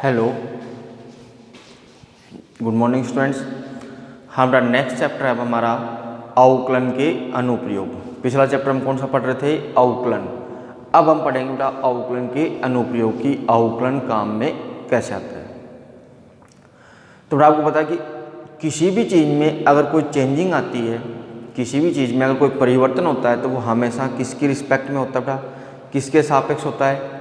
Hello, good morning students. हमारा next chapter है अब हमारा अवकलन के अनुप्रयोग। पिछला चैप्टर हम कौन सा पढ़ रहे थे? अवकलन। अब हम पढ़ेंगे बेटा अवकलन के अनुप्रयोग की अवकलन काम में कैसे आता है। तो बेटा आपको पता है कि किसी भी चीज़ में अगर कोई चेंजिंग आती है, किसी भी चीज़ में अगर कोई परिवर्तन होता है तो वो हमेशा किसकी रिस्पेक्ट में होता है बेटा? किसके सापेक्ष होता है?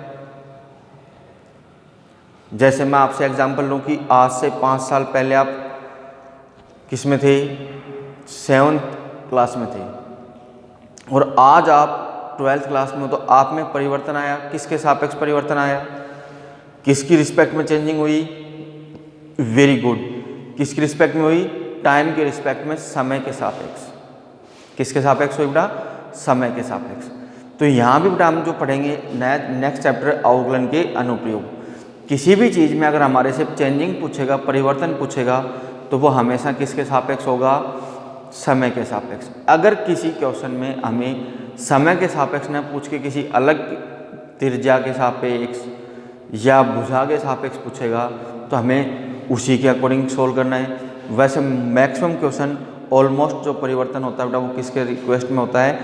जैसे मैं आपसे एग्जांपल लूँ कि आज से 5 साल पहले आप किस में थे? 7th क्लास में थे और आज आप 12th क्लास में हो, तो आप में परिवर्तन आया। किसके सापेक्ष परिवर्तन आया? किसकी रिस्पेक्ट में चेंजिंग हुई? Very good. किसकी रिस्पेक्ट में हुई? टाइम के रिस्पेक्ट में, समय के सापेक्ष। किसके सापेक्ष हुई बेटा? समय के सापेक्ष। तो यहाँ भी बेटा हम जो पढ़ेंगे नेक्स्ट चैप्टर अवकलन के अनुप्रयोग। किसी भी चीज़ में अगर हमारे से चेंजिंग पूछेगा, परिवर्तन पूछेगा, तो वो हमेशा किसके सापेक्ष होगा? समय के सापेक्ष। अगर किसी क्वेश्चन में हमें समय के सापेक्ष न पूछ के किसी अलग त्रिज्या के सापेक्ष या भुजा के सापेक्ष पूछेगा तो हमें उसी के अकॉर्डिंग सोल्व करना है। वैसे मैक्सिमम क्वेश्चन ऑलमोस्ट जो परिवर्तन होता है बेटा वो किसके रिक्वेस्ट में होता है?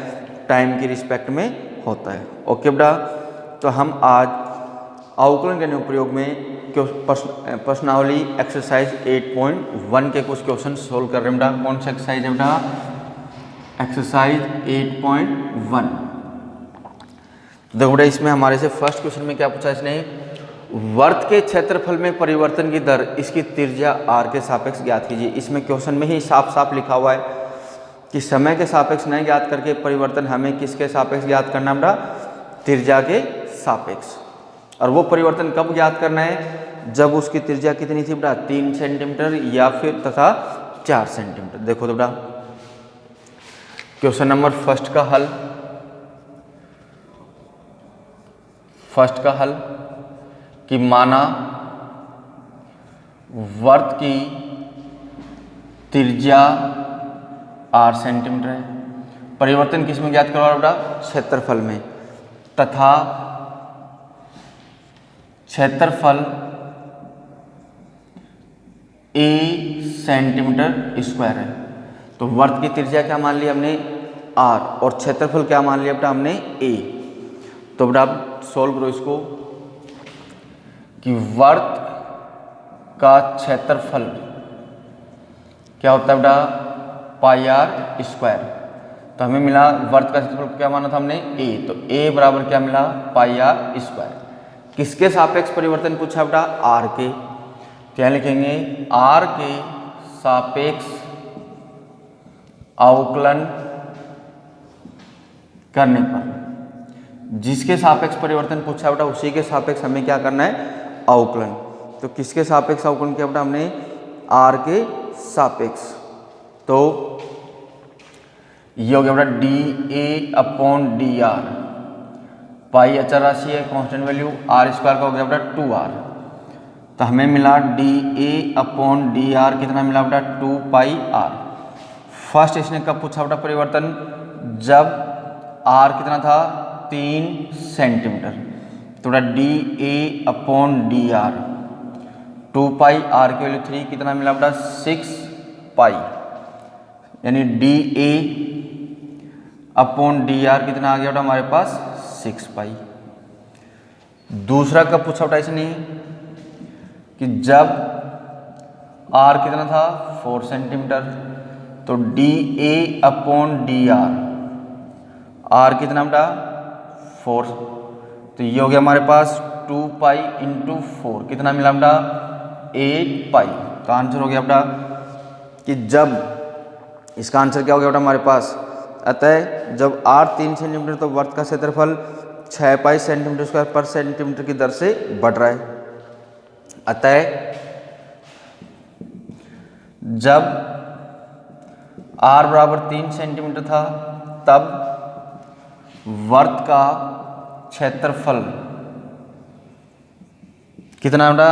टाइम की रिस्पेक्ट में होता है। ओके बेटा, तो हम आज अवकलन के अनुप्रयोग में प्रश्नावली एक्सरसाइज 8.1 के कुछ क्वेश्चन सोल्व कर रहे हैं बेटा। कौन सा एक्सरसाइज है बेटा? एक्सरसाइज 8.1। देखो बेटा, इसमें हमारे से फर्स्ट क्वेश्चन में क्या पूछा इसने? वर्त के क्षेत्रफल में परिवर्तन की दर इसकी त्रिज्या r के सापेक्ष ज्ञात कीजिए। इसमें क्वेश्चन में ही साफ साफ लिखा हुआ है कि समय के सापेक्ष नहीं ज्ञात करके परिवर्तन हमें किसके सापेक्ष ज्ञात करना बेटा? त्रिज्या के सापेक्ष। और वो परिवर्तन कब ज्ञात करना है? जब उसकी त्रिज्या कितनी थी बेटा? 3 सेंटीमीटर या फिर तथा 4 सेंटीमीटर। देखो तो बेटा क्वेश्चन नंबर फर्स्ट का हल कि माना वर्त की त्रिज्या 8 सेंटीमीटर है, परिवर्तन किस में ज्ञात करवा बेटा? क्षेत्रफल में, तथा क्षेत्रफल a सेंटीमीटर स्क्वायर है। तो वर्त की त्रिज्या क्या मान लिया हमने? r, और क्षेत्रफल क्या मान लिया बेटा हमने? a। तो बेटा आप सोल्व करो इसको कि वर्त का क्षेत्रफल क्या होता है बेटा? पाई r स्क्वायर। तो हमें मिला वर्त का क्षेत्रफल क्या माना था हमने? a। तो a बराबर क्या मिला? पाई r स्क्वायर। किसके सापेक्ष परिवर्तन पूछा बेटा? r के। क्या लिखेंगे? r के सापेक्ष अवकलन करने पर, जिसके सापेक्ष परिवर्तन पूछा बेटा उसी के सापेक्ष हमें क्या करना है? अवकलन। तो किसके सापेक्ष अवकलन किया बेटा हमने? r के सापेक्ष। तो ये हो गया बेटा dA/dr। पाई अचर राशि है, कांस्टेंट वैल्यू, r स्क्वायर का हो गया बेटा 2r। तो हमें मिला dA/dr कितना मिला बेटा? 2 पाई r। फर्स्ट इसने कब पूछा बेटा परिवर्तन? जब r कितना था? 3 सेंटीमीटर। तो बेटा dA/dr 2 पाई, r की वैल्यू 3, कितना मिला बेटा? 6 पाई। यानी dA/dr कितना आ गया बेटा हमारे पास? 6 पाई। दूसरा कब पूछा बेटा इसने? कि जब r कितना था? 4 सेंटीमीटर। तो dA/dr r कितना बेटा? 4। तो ये हो गया हमारे पास 2 पाई इंटू 4, कितना मिला बेटा? 8 पाई। तो आंसर हो गया बेटा कि जब, इसका आंसर क्या हो गया बेटा हमारे पास? अतः जब r 3 सेंटीमीटर तो वर्त का क्षेत्रफल 6 पाई सेंटीमीटर स्क्वायर पर सेंटीमीटर की दर से बढ़ रहा है। अतः जब r बराबर 3 सेंटीमीटर था तब वर्त का क्षेत्रफल कितना बेटा?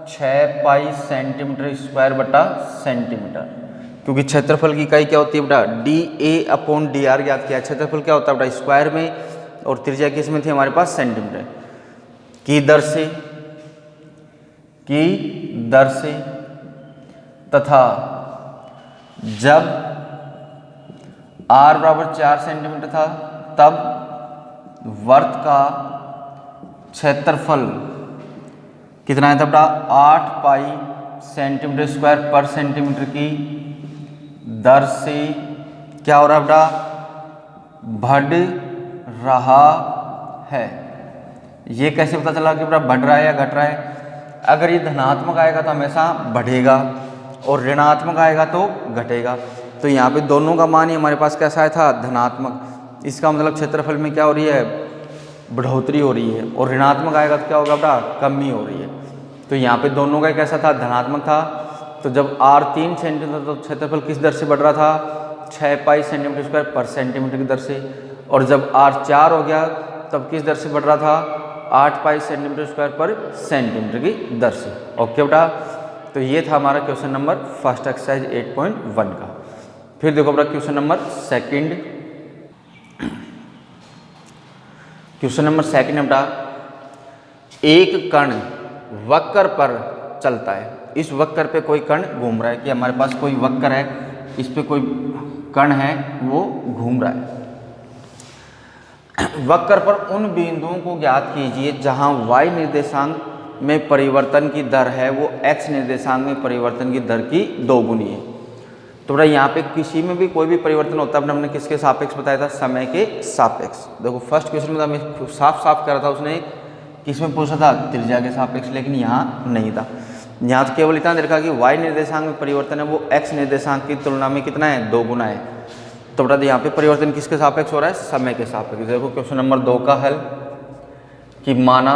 6 पाई सेंटीमीटर स्क्वायर बटा सेंटीमीटर। क्योंकि क्षेत्रफल की इकाई क्या होती है बेटा? dA/dr ज्ञात किया। क्षेत्रफल क्या होता है बेटा? स्क्वायर में, और त्रिज्या किस में थी हमारे पास? सेंटीमीटर की दर से की दर से तथा जब r बराबर 4 सेंटीमीटर था तब वर्त का क्षेत्रफल कितना है था बेटा 8 पाई सेंटीमीटर स्क्वायर पर सेंटीमीटर की दर से क्या हो रहा है बेटा बढ़ रहा है। ये कैसे पता चला कि बेटा बढ़ रहा है या घट रहा है? अगर ये धनात्मक आएगा तो हमेशा बढ़ेगा और ऋणात्मक आएगा तो घटेगा। तो यहाँ पे दोनों का मान ही हमारे पास कैसा आया था धनात्मक। इसका मतलब क्षेत्रफल में क्या हो रही है बढ़ोतरी हो रही है और ऋणात्मक आएगा तो क्या होगा बेटा कमी हो रही है। तो यहाँ पे दोनों का कैसा था धनात्मक था। तो जब r 3 सेंटीमीटर तो क्षेत्रफल किस दर से बढ़ रहा था 6 पाई सेंटीमीटर स्क्वायर पर सेंटीमीटर की दर से। और जब r 4 हो गया तब किस दर से बढ़ रहा था 8 पाई सेंटीमीटर स्क्वायर पर सेंटीमीटर की दर से। ओके बेटा, तो ये था हमारा क्वेश्चन नंबर फर्स्ट एक्सरसाइज 8.1 का। फिर देखो बेटा question number second. Question number second है बेटा एक कण वक्र पर चलता है। इस वक्र पे कोई कण घूम रहा है कि हमारे पास कोई वक्र है, इस पे कोई कण है वो घूम रहा है। वक्र पर उन बिंदुओं को ज्ञात कीजिए जहां y निर्देशांक में परिवर्तन की दर है वो x निर्देशांक में परिवर्तन की दर की दोगुनी है। तो बेटा यहाँ पे किसी में भी कोई भी परिवर्तन होता है हमने किसके सापेक्ष बताया था समय के सापेक्ष। देखो फर्स्ट क्वेश्चन में तो हमें साफ साफ करा था उसने किसमें पूछा था त्रिज्या के सापेक्ष, लेकिन यहाँ नहीं था। यहाँ तो केवल इतना देखा कि y निर्देशांक में परिवर्तन है वो x निर्देशांक की तुलना में कितना है 2 गुना है। तो बेटा यहाँ पे परिवर्तन किसके सापेक्ष हो रहा है समय के सापेक्ष। देखो क्वेश्चन नंबर 2 का हल कि माना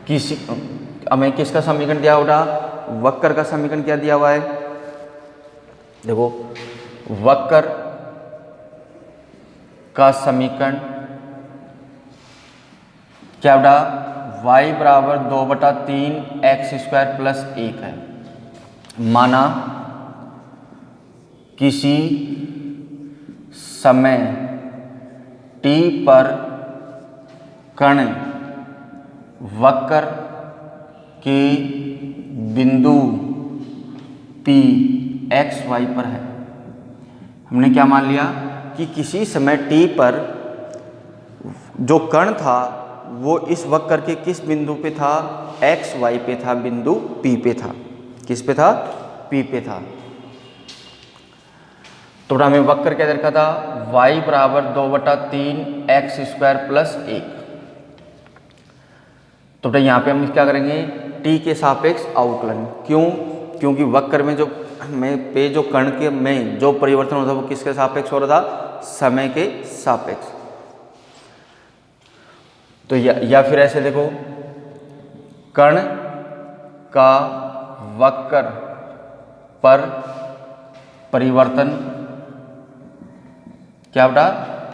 किसी हमें किसका समीकरण दिया होगा वक्र का समीकरण क्या दिया हुआ है। देखो वक्र का समीकरण क्या बेटा y बराबर 2/3 x स्क्वायर प्लस 1 है। माना किसी समय t पर कण वक्र के बिंदु P x y पर है। हमने क्या मान लिया कि किसी समय t पर जो कण था वो इस वक्र के किस बिंदु पे था x y पे था, बिंदु P पे था। किस पे था P पे था। तो हमें वक्र क्या देखा था y बराबर 2/3 x स्क्वायर प्लस 1। तो यहाँ पे हम क्या करेंगे t के सापेक्ष अवकलन। क्यों? क्योंकि वक्र में जो कण के में जो परिवर्तन होता है वो किसके सापेक्ष हो रहा था समय के सापेक्ष। तो या फिर ऐसे देखो कण का वक्र पर परिवर्तन क्या बेटा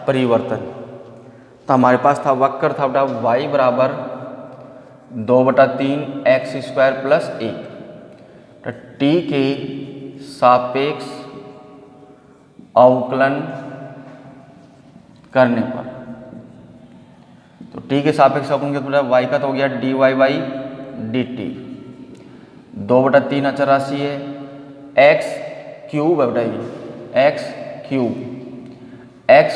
परिवर्तन। तो हमारे पास था वक्र था बेटा y बराबर 2/3 x स्क्वायर प्लस 1। तो t के सापेक्ष अवकलन करने पर तो t के सापेक्ष अवकलन के y का तो हो गया dy बाई dt। 2/3 अचर राशि है x क्यूब है बेटा ये x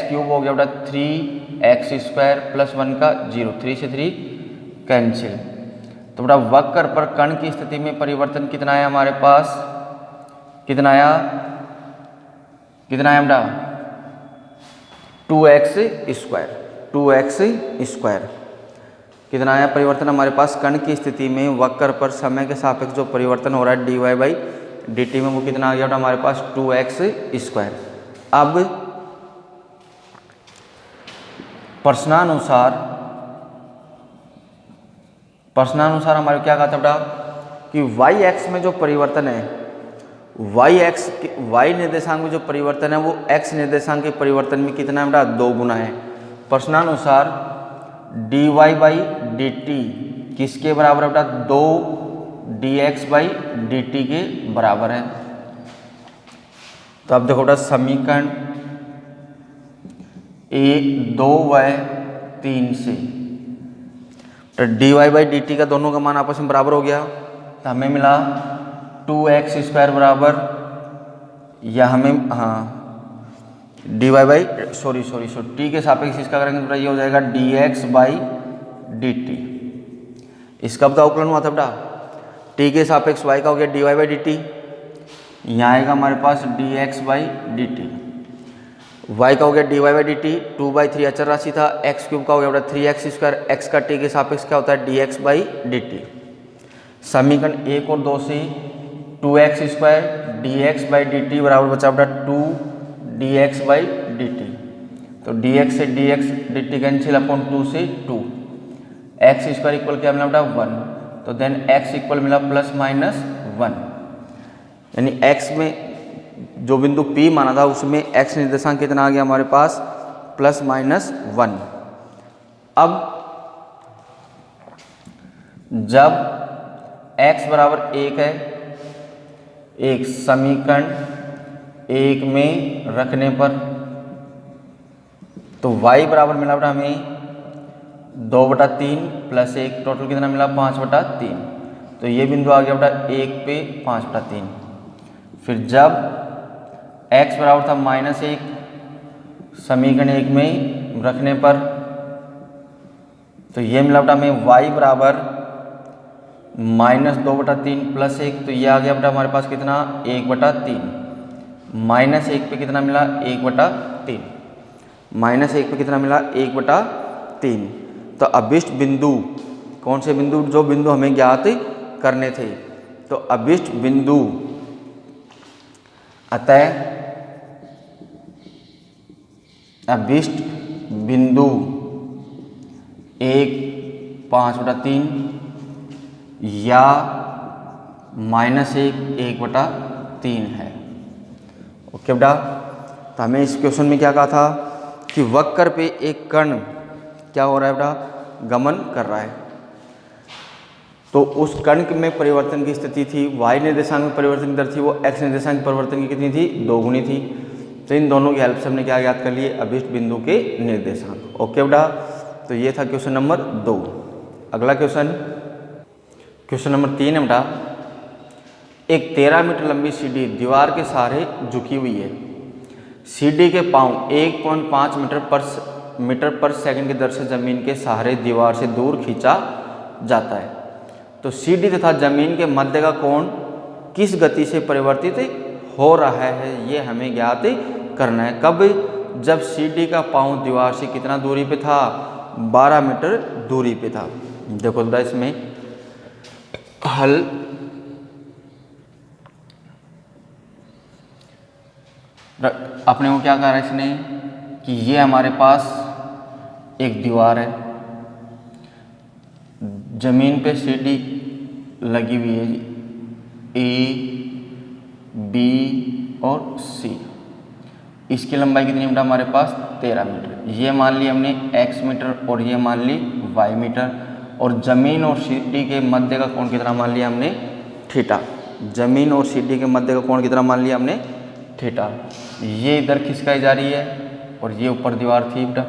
क्यूब हो गया बेटा 3x स्क्वायर प्लस 1 का 0, 3 से 3 कैंसिल। तो बेटा वक्र पर कण की स्थिति में परिवर्तन कितना है हमारे पास कितना आया बेटा 2x स्क्वायर कितना आया परिवर्तन हमारे पास कण की स्थिति में वक्र पर समय के सापेक्ष जो परिवर्तन हो रहा है dy बाई dt में वो कितना आ गया बेटा हमारे पास 2x स्क्वायर। अब प्रश्नानुसार हमारे क्या कहा था बेटा कि y में जो परिवर्तन है y निर्देशांक में जो परिवर्तन है वो x निर्देशांक के परिवर्तन में कितना है बेटा 2 गुना है। प्रश्नानुसार dy बाई dt किसके बराबर है बेटा 2 dx बाई dt के बराबर है। तो अब देखो बेटा समीकरण 2 व 3 से तो d y by d t का दोनों का मान आपस में बराबर हो गया, तो हमें मिला 2x² बराबर, या हमें हाँ d y by sorry t के सापेक्ष इसका करेंगे तो ये हो जाएगा dx बाई डी टी। इसका बताओ अवकलन हुआ था बेटा, टी के सापेक्ष y का हो गया d y by d t, यहाँ आएगा हमारे पास dx by d t, y का हो गया d y by d t, 2/3 अचर राशि था, x³ का हो गया बेटा 3x², x का t के सापेक्ष क्या होता है dx बाई डी टी। समीकरण 1 और 2 से 2x² dx by d t बराबर बचा बेटा 2 dx बाई डी टी, तो dx से dx D T cancel upon 2 से 2, x² इक्वल क्या मिला बेटा 1, तो देन x इक्वल मिला ±1, यानी x में जो बिंदु P माना था उसमें x निर्देशांक कितना आ गया हमारे पास ±1। अब जब x बराबर 1 है, एक समीकरण 1 में रखने पर, तो y बराबर मिला बेटा हमें 2/3 + 1, टोटल कितना मिला 5/3, तो ये बिंदु आ गया बेटा 1 पे 5/3। फिर जब x बराबर था -1 समीकरण 1 में रखने पर, तो ये मिला बेटा हमें y बराबर -2/3 + 1, तो ये आ गया बेटा हमारे पास कितना 1/3, -1 पे कितना मिला 1/3, -1 पे कितना मिला 1/3। तो अभिष्ट बिंदु कौन से बिंदु, जो बिंदु हमें ज्ञात करने थे, तो अभिष्ट बिंदु अतः अभिष्ट बिंदु 1 5/3 या -1 1/3 है। ओके बेटा, तो हमें इस क्वेश्चन में क्या कहा था कि वक्र पे एक कण क्या हो रहा है बेटा, गमन कर रहा है, तो उस कण में परिवर्तन की स्थिति थी, y निर्देशांक में परिवर्तन की दर थी वो x निर्देशांक में परिवर्तन की कितनी थी, 2 गुनी थी। तो इन दोनों की हेल्प से हमने क्या ज्ञात कर लिए, अभिष्ट बिंदु के निर्देशांक। ओके बेटा, तो ये था क्वेश्चन नंबर 2। अगला क्वेश्चन नंबर 3 है बेटा, एक 13 मीटर लंबी सीढ़ी दीवार के सहारे झुकी हुई है, सीढ़ी के पांव 1.5 मीटर पर सेकंड की दर से जमीन के सहारे दीवार से दूर खींचा जाता है, तो सीढ़ी तथा जमीन के मध्य का कोण किस गति से परिवर्तित हो रहा है, ये हमें ज्ञात करना है। कब, जब सीढ़ी का पांव दीवार से कितना दूरी पे था, 12 मीटर दूरी पे था। देखो बेटा इसमें हल, अपने को क्या कहा है इसने कि ये हमारे पास एक दीवार है, जमीन पे सीढ़ी लगी हुई है, ए बी और सी, इसकी लंबाई कितनी बेटा हमारे पास 13 मीटर, ये मान ली हमने x मीटर और ये मान ली y मीटर, और जमीन और सीढ़ी के मध्य का कोण कितना मान लिया हमने, थीटा। जमीन और सीढ़ी के मध्य का कोण कितना मान लिया हमने, थीटा। ये इधर खिसकाई जा रही है और ये ऊपर दीवार थी बेटा,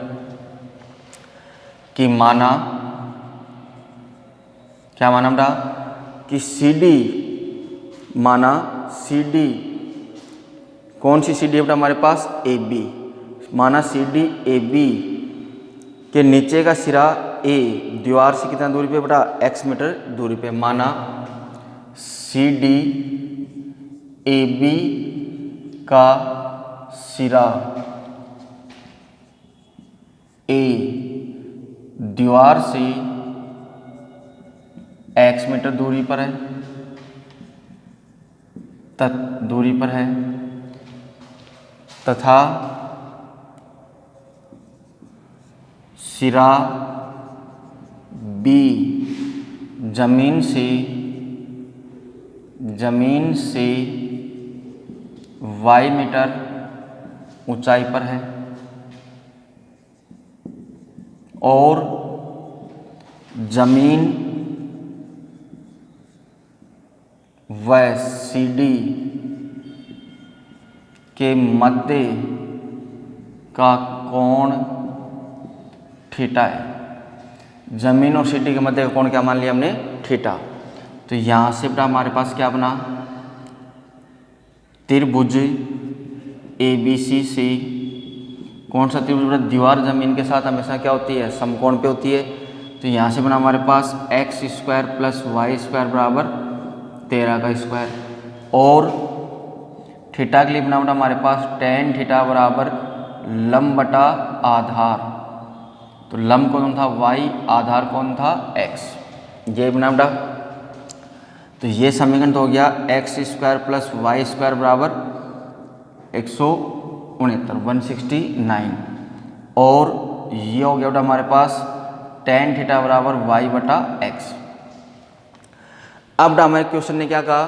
कि माना क्या माना बेटा कि सीढ़ी, माना सीढ़ी, कौन सी सीढ़ी है बेटा हमारे पास, ए बी, माना सीढ़ी ए बी के नीचे का सिरा ए दीवार से कितना दूरी पे बेटा, x मीटर दूरी पे, माना सीढ़ी ए बी का सिरा ए दीवार से x मीटर दूरी पर है, दूरी पर है, तथा सिरा B जमीन से y मीटर ऊंचाई पर है, और जमीन व सीढ़ी के मध्य का कोण थीटा है। जमीन और सिटी के मध्य का कोण क्या मान लिया हमने, थीटा। तो यहाँ से बेटा हमारे पास क्या बना, त्रिभुज ABC से कौन सा त्रिभुज बेटा, दीवार जमीन के साथ हमेशा क्या होती है, समकोण पे होती है। तो यहाँ से बना हमारे पास x square plus y square बराबर 13 का स्क्वायर, और थीटा के लिए बना हमारे पास tan थीटा बराबर लंब बटा आधार। तो लंब कौन था y, आधार कौन था x, ये बना बेटा। तो ये समीकरण तो हो गया x square plus y square बराबर 169, और ये हो गया बेटा हमारे पास tan थीटा बराबर y बटा x। अब बेटा हमारे क्वेश्चन ने क्या कहा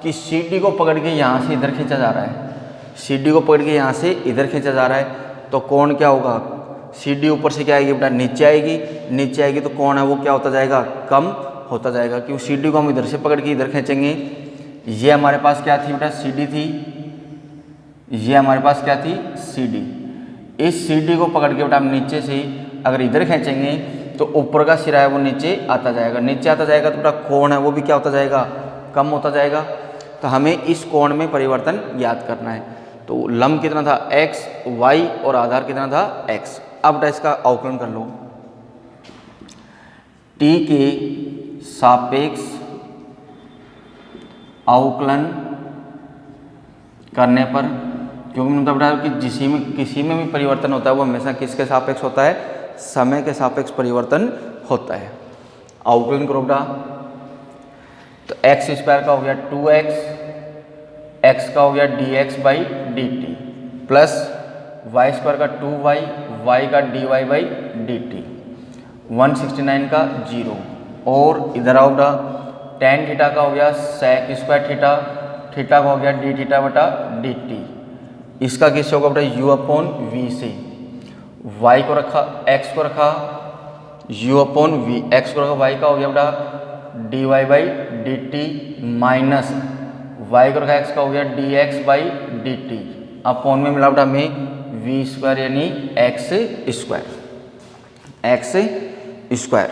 कि CD को पकड़ के यहाँ से इधर खींचा जा रहा है, CD को पकड़ के यहाँ से इधर खींचा जा रहा है। तो कोण क्या होगा, CD ऊपर से क्या आएगी बेटा, नीचे आएगी, नीचे आएगी तो कोण है वो क्या होता जाएगा, कम होता जाएगा, क्योंकि CD को हम इधर से पकड़ के इधर खींचेंगे। ये हमारे पास क्या थी बेटा, CD थी, ये हमारे पास क्या थी, CD। इस CD को पकड़ के बेटा हम नीचे से अगर इधर खींचेंगे तो ऊपर का सिरा है वो नीचे आता जाएगा, नीचे आता जाएगा तो बेटा कोण है वो भी क्या होता जाएगा, कम होता जाएगा। तो हमें इस कोण में परिवर्तन ज्ञात करना है। तो लंब कितना था x, y और आधार कितना था x। अब बेटा इसका अवकलन कर लो, t के सापेक्ष अवकलन करने पर, क्योंकि मतलब बेटा कि किसी में भी परिवर्तन होता है वो हमेशा किसके सापेक्ष होता है, समय के सापेक्ष परिवर्तन होता है। अवकलन करो बेटा, तो x स्क्वायर का हो गया 2x, x का हो गया dx by dt, plus y square का 2y, y का dy बाई dt, 169 का 0, और इधर आओ बेटा tan थीटा का हो गया sec स्क्वायर थीटा, थीटा का हो गया d थीटा बटा dt, इसका किससे होगा बेटा u अपॉन v से, y को रखा, x को रखा u अपॉन v, x को रखा y का हो गया बेटा dy by dt, minus y को रखा x का हो गया dx बाई dt, अपॉन में मिला बेटा हमें v स्क्वायर यानी x स्क्वायर।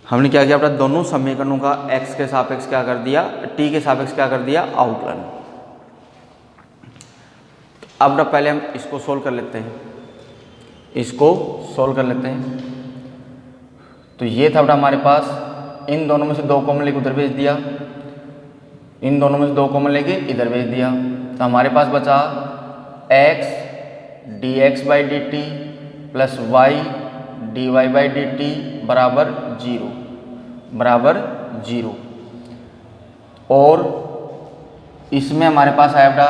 हमने क्या किया बेटा, दोनों समीकरणों का x के सापेक्ष क्या कर दिया, t के सापेक्ष क्या कर दिया, अवकलन। अब बेटा पहले हम इसको सोल्व कर लेते हैं, इसको सोल्व कर लेते हैं। तो ये था बेटा हमारे पास, इन दोनों में से 2 कॉमन लेके उधर भेज दिया, इन दोनों में से 2 कॉमन लेके इधर भेज दिया। तो हमारे पास बचा x dx by d t plus y dy by d t बराबर 0, और इसमें हमारे पास आया बेटा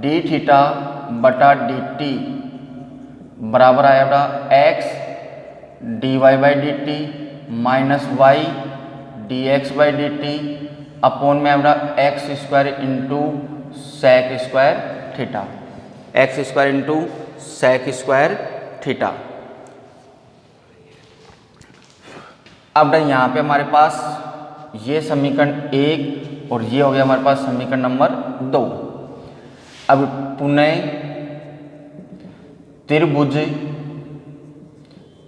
d थीटा बटा डी टी बराबर आया बेटा x dy by d t minus y dx by d t, upon में बेटा x square into sec square theta, x square into sec square theta. अब यहाँ पे हमारे पास ये समीकरण 1 और ये हो गया हमारे पास समीकरण नंबर 2। अब पुनः त्रिभुज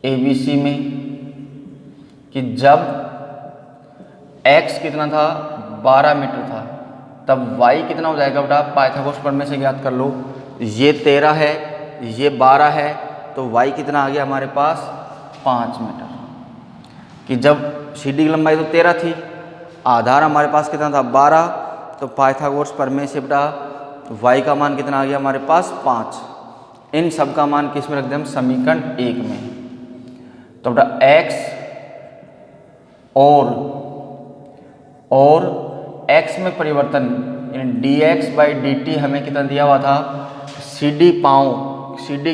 ABC में कि जब x कितना था 12 मीटर था, तब y कितना हो जाएगा बेटा, पाइथागोरस प्रमेय से ज्ञात कर लो। ये 13 है, ये 12 है, तो y कितना आ गया हमारे पास 5 मीटर। कि जब CD की लंबाई तो 13 थी, आधार हमारे पास कितना था 12, तो पाइथागोरस प्रमेय से बेटा y का मान कितना आ गया हमारे पास 5। इन सब का मान किस में रख दें हम, समीकरण 1 में। तो बेटा x और x में परिवर्तन यानी dx बाई dt हमें कितना दिया हुआ था, CD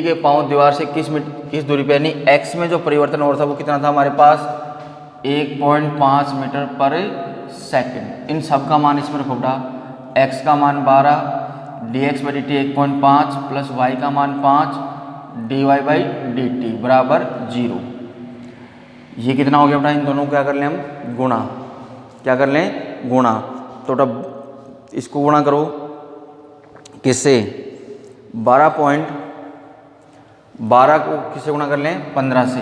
के पाँव दीवार से किस दूरी पे यानी x में जो परिवर्तन हो रहा था वो कितना था हमारे पास 1.5 मीटर पर सेकंड। इन सब का मान इसमें रखो बेटा, x का मान 12, dx by dt 1.5 plus y का मान 5, dy बाई dt बराबर 0। ये कितना हो गया बेटा, इन दोनों को क्या कर लें हम, गुणा, क्या कर लें, गुणा। तो बेटा इसको गुणा करो किससे, 12 को किससे गुणा कर लें, 15 से,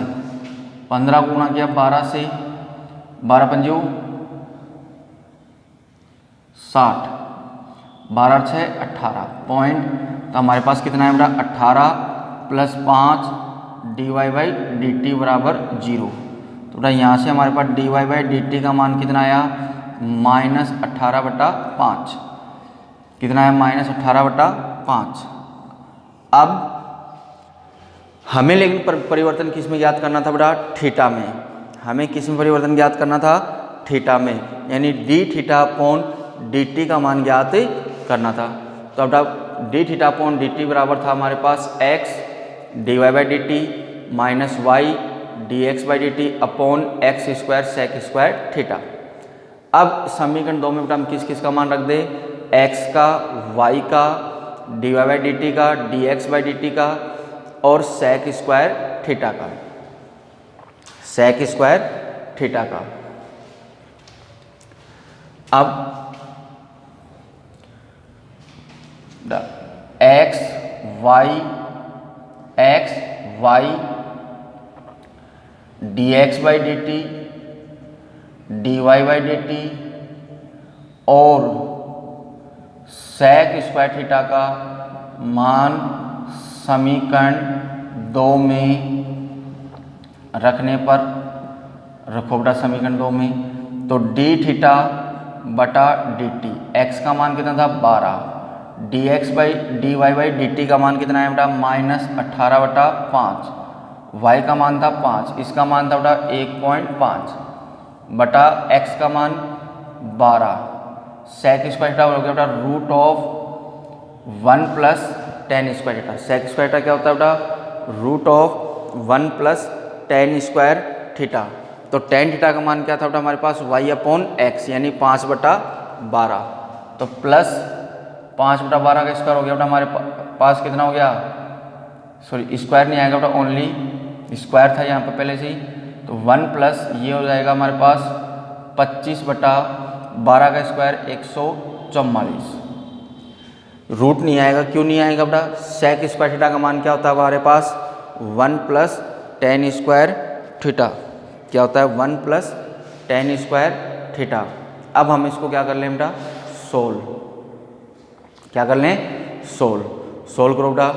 15 को गुणा किया 12 से, 12 पंजो 60, 12 6 18 पॉइंट। तो हमारे पास कितना है बेटा 18 + 5 dy/dt बराबर 0। तो बेटा यहाँ से हमारे पास dy/dt का मान कितना आया -18/5। कितना है -18/5। अब हमें लेकिन परिवर्तन किस में ज्ञात करना था बेटा थीटा में। हमें किस में परिवर्तन ज्ञात करना था थीटा में, यानी dθ/dt का मान ज्ञात करना था। तो अब बेटा dθ/dt बराबर था हमारे पास x dy/dt minus y dx/dt upon x² sec² theta. अब समीकरण 2 में बेटा हम किस किस का मान रख दें, x का, y का, dy/dt का, dx/dt का और sec² थीटा का, sec² थीटा का। अब x y dx/dt dy/dt और sec² थीटा का मान समीकरण 2 में रखने पर, रखो बेटा समीकरण 2 में, तो dθ/dt x का मान कितना था 12, dy/dt का मान कितना है बेटा -18/5, y का मान था 5, इसका मान था बेटा 1.5 बटा x का मान 12, sec² थीटा हो गया बेटा √1 + tan² थीटा। sec² थीटा क्या होता है बेटा √1 + tan² थीटा। तो tan थीटा का मान क्या था बेटा हमारे पास y/x यानी 5/12। तो प्लस 5/12 का स्क्वायर हो गया बेटा हमारे पास कितना हो गया, सॉरी स्क्वायर नहीं आएगा बेटा, ओनली स्क्वायर था यहाँ पर पहले से ही। तो 1 प्लस ये हो जाएगा हमारे पास 25/12 का स्क्वायर 144। रूट नहीं आएगा, क्यों नहीं आएगा बेटा, sec² थीटा का मान क्या होता है हमारे पास 1 + tan² थीटा। क्या होता है 1 + tan² थीटा। अब हम इसको क्या कर लें बेटा सोल्व, क्या कर लें सोल्व करो बेटा।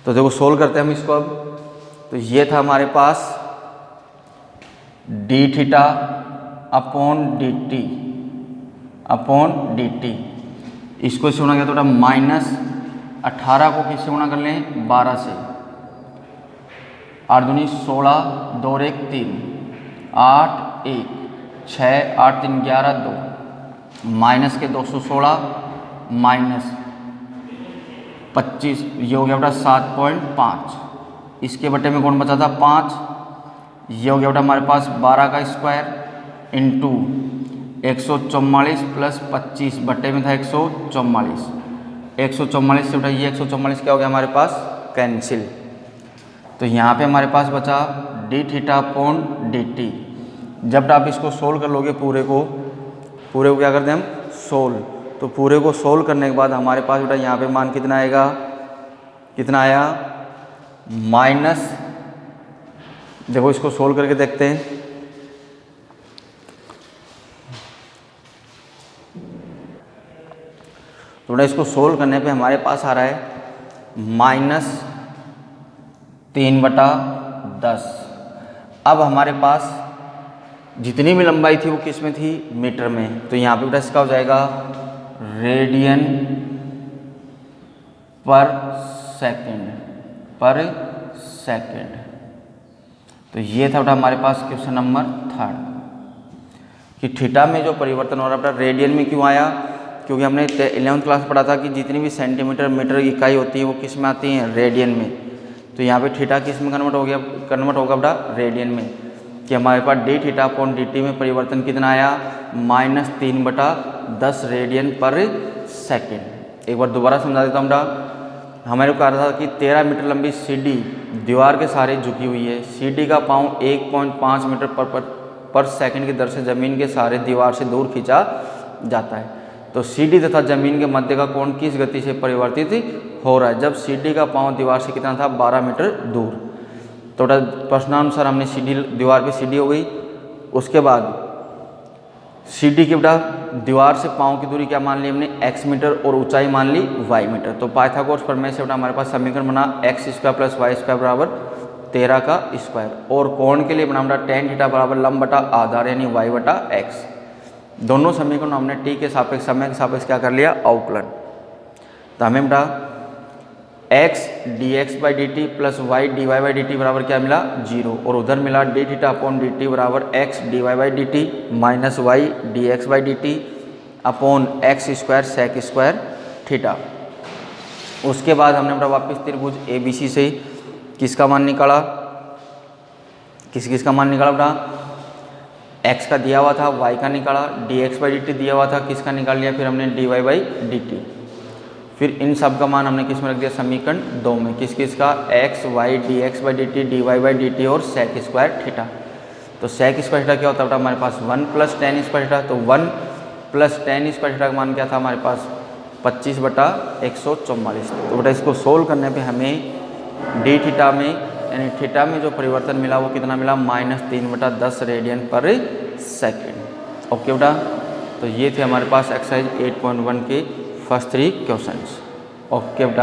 तो देखो सोल्व करते हैं हम इसको। अब तो ये था हमारे पास dθ/dt इसको इससे गुणा किया तो बेटा -18 को किससे गुणा कर लें 12 से, 8 दूनी 16, 2 और 1 3, 8 1 6, 8 3 11 2, माइनस के 216 माइनस 25, ये हो गया बेटा 7.5। इसके बटे में कौन बचा था 5, ये हो गया बेटा हमारे पास 12 का स्क्वायर इंटू 144 + 25 बटे में था 144। 144 से बेटा ये 144 क्या हो गया हमारे पास कैंसिल। तो यहाँ पे हमारे पास बचा dθ/dt। जब आप इसको सोल्व कर लोगे पूरे को क्या करते हैं हम सोल्व, तो पूरे को सोल्व करने के बाद हमारे पास बेटा यहाँ पे मान कितना आएगा, कितना आया माइनस, देखो इसको सोल्व करके देखते हैं। तो बेटा इसको सोल्व करने पे हमारे पास आ रहा है -3/10। अब हमारे पास जितनी भी लंबाई थी वो किस में थी मीटर में, तो यहाँ पे बेटा इसका हो जाएगा रेडियन पर सेकेंड। तो ये था बेटा हमारे पास क्वेश्चन नंबर 3 कि थीटा में जो परिवर्तन हो रहा है बेटा रेडियन में क्यों आया, क्योंकि हमने 11वीं क्लास पढ़ा था कि जितनी भी सेंटीमीटर मीटर इकाई होती है वो किस में आती हैं रेडियन में। तो यहाँ पे थीटा किस में कन्वर्ट होगा बेटा रेडियन में, कि हमारे पास dθ/dt में परिवर्तन कितना आया -3/10 रेडियन पर सेकेंड। एक बार दोबारा समझा देता हूँ बेटा। हमारे को कहा था कि 13 मीटर लंबी सीढ़ी दीवार के सहारे झुकी हुई है। सीढ़ी का पाँव 1.5 मीटर पर सेकंड की दर से जमीन के सहारे दीवार से दूर खींचा जाता है। तो सीढ़ी तथा जमीन के मध्य का कोण किस गति से परिवर्तित हो रहा है जब सी डी का पाँव दीवार से कितना था 12 मीटर दूर। तो प्रश्नानुसार हमने सी डी दीवार पे सी डी हो गई। उसके बाद सी डी की बेटा दीवार से पाँव की दूरी क्या मान ली हमने x मीटर और ऊंचाई मान ली y मीटर। तो पाइथागोरस प्रमेय से बेटा हमारे पास समीकरण बना x square plus y square बराबर 13 का स्क्वायर। और कोण के लिए बना बेटा tan थीटा बराबर लंब बटा आधार यानी y बटा x। दोनों समीकरण हमने t के सापेक्ष समय के सापेक्ष क्या कर लिया अवकलन। तो हमें बेटा x dx by d t plus y d y by d t बराबर क्या मिला 0 और उधर मिला d theta upon d t बराबर x d y by d t minus y d x by d t upon x square sec square theta. उसके बाद हमने बेटा वापस त्रिभुज ए बी सी से किसका मान निकाला, किसका मान निकाला बेटा x का दिया हुआ था y का निकाला, d x by d t दिया हुआ था किसका निकाल लिया, फिर हमने d y by d t. फिर इन सब का मान हमने किस में रख दिया समीकरण 2 में, किसका x y d x by d t d y by d t और सेक स्क्वायर थीटा। तो सेक स्क्वायर थीटा क्या होता है बेटा हमारे पास 1 प्लस टेन स्क्वायर थीटा। तो 1 प्लस टेन स्क्वायर थीटा का मान क्या था हमारे पास 25 बटा 144। तो बेटा इसको सोल्व करने पे हमें डी थीटा में यानी थीटा में जो परिवर्तन मिला वो कितना मिला -3 बटा 10 रेडियन पर सेकेंड। ओके बेटा, तो ये थे हमारे पास एक्सरसाइज 8.1 के फर्स्ट 3 क्वेश्चंस। ओके बेटा।